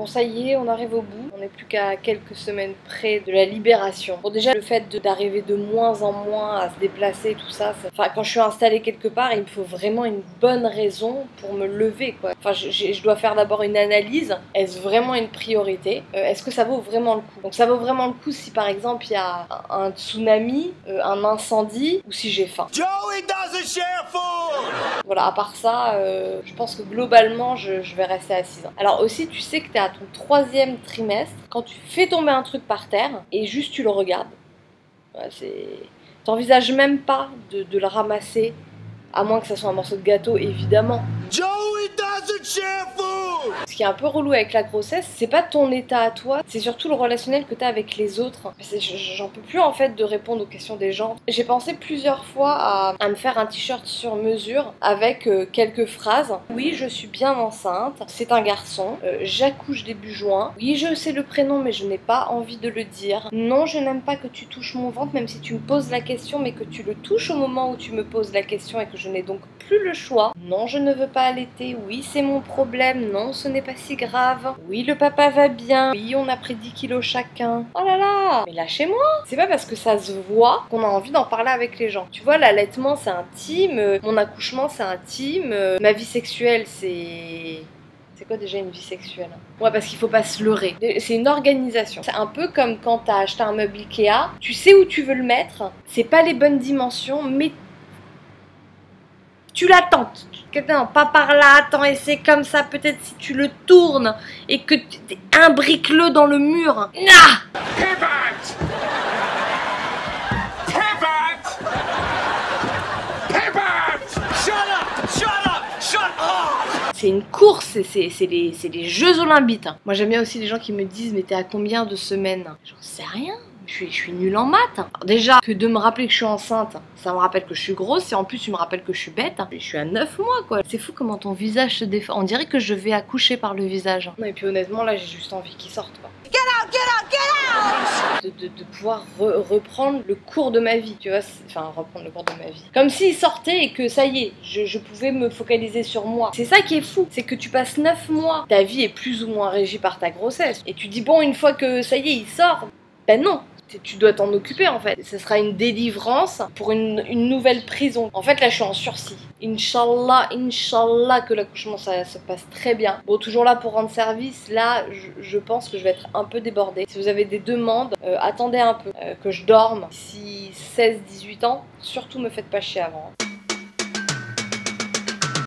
Bon ça y est, on arrive au bout. On n'est plus qu'à quelques semaines près de la libération. Bon déjà le fait d'arriver de moins en moins à se déplacer, tout ça, enfin quand je suis installée quelque part, il me faut vraiment une bonne raison pour me lever quoi. Enfin je dois faire d'abord une analyse. Est-ce vraiment une priorité? Est-ce que ça vaut vraiment le coup? Donc ça vaut vraiment le coup si par exemple il y a un tsunami, un incendie ou si j'ai faim. Joey doesn't share food! Voilà, à part ça, je pense que globalement je vais rester assise. Alors aussi tu sais que tu es à ton 3e trimestre, quand tu fais tomber un truc par terre et juste tu le regardes, ouais, t'envisages même pas de le ramasser, à moins que ça soit un morceau de gâteau évidemment. Joey doesn't share food! Ce qui est un peu relou avec la grossesse, c'est pas ton état à toi, c'est surtout le relationnel que t'as avec les autres. J'en peux plus en fait de répondre aux questions des gens. J'ai pensé plusieurs fois à me faire un t-shirt sur mesure avec quelques phrases. Oui, je suis bien enceinte, c'est un garçon, j'accouche début juin. Oui, je sais le prénom mais je n'ai pas envie de le dire. Non, je n'aime pas que tu touches mon ventre même si tu me poses la question mais que tu le touches au moment où tu me poses la question et que je n'ai donc plus le choix. Non, je ne veux pas allaiter. Oui, c'est mon problème. Non, ce n'est pas si grave. Oui, le papa va bien. Oui, on a pris 10 kilos chacun. Oh là là, mais lâchez-moi. C'est pas parce que ça se voit qu'on a envie d'en parler avec les gens. Tu vois, l'allaitement c'est intime, mon accouchement c'est intime, ma vie sexuelle c'est... C'est quoi déjà une vie sexuelle? Ouais, parce qu'il faut pas se leurrer. C'est une organisation. C'est un peu comme quand t'as acheté un meuble Ikea. Tu sais où tu veux le mettre. C'est pas les bonnes dimensions, mais tu l'attends. Non, pas par là, attends, et c'est comme ça. Peut-être si tu le tournes et que tu imbriques-le dans le mur. Ah! Pivot! Pivot! Pivot! Shut up! Shut up! Shut up! C'est une course, c'est les Jeux Olympiques. Moi j'aime bien aussi les gens qui me disent mais t'es à combien de semaines? J'en sais rien. Je suis nulle en maths. Alors déjà, que de me rappeler que je suis enceinte, ça me rappelle que je suis grosse et en plus tu me rappelles que je suis bête. Je suis à 9 mois quoi. C'est fou comment ton visage se défend. On dirait que je vais accoucher par le visage. Non et puis honnêtement là j'ai juste envie qu'il sorte quoi. Get out! Get out! Get out! De pouvoir reprendre le cours de ma vie, tu vois, enfin reprendre le cours de ma vie. Comme s'il sortait et que ça y est, je pouvais me focaliser sur moi. C'est ça qui est fou, c'est que tu passes 9 mois, ta vie est plus ou moins régie par ta grossesse. Et tu dis bon, une fois que ça y est, il sort, ben non. Tu dois t'en occuper en fait. Ce sera une délivrance pour une nouvelle prison. En fait là je suis en sursis. Inch'Allah, Inch'Allah que l'accouchement ça se passe très bien. Bon toujours là pour rendre service. Là je pense que je vais être un peu débordée. Si vous avez des demandes, attendez un peu. Que je dorme d'ici 16-18 ans. Surtout me faites pas chier avant.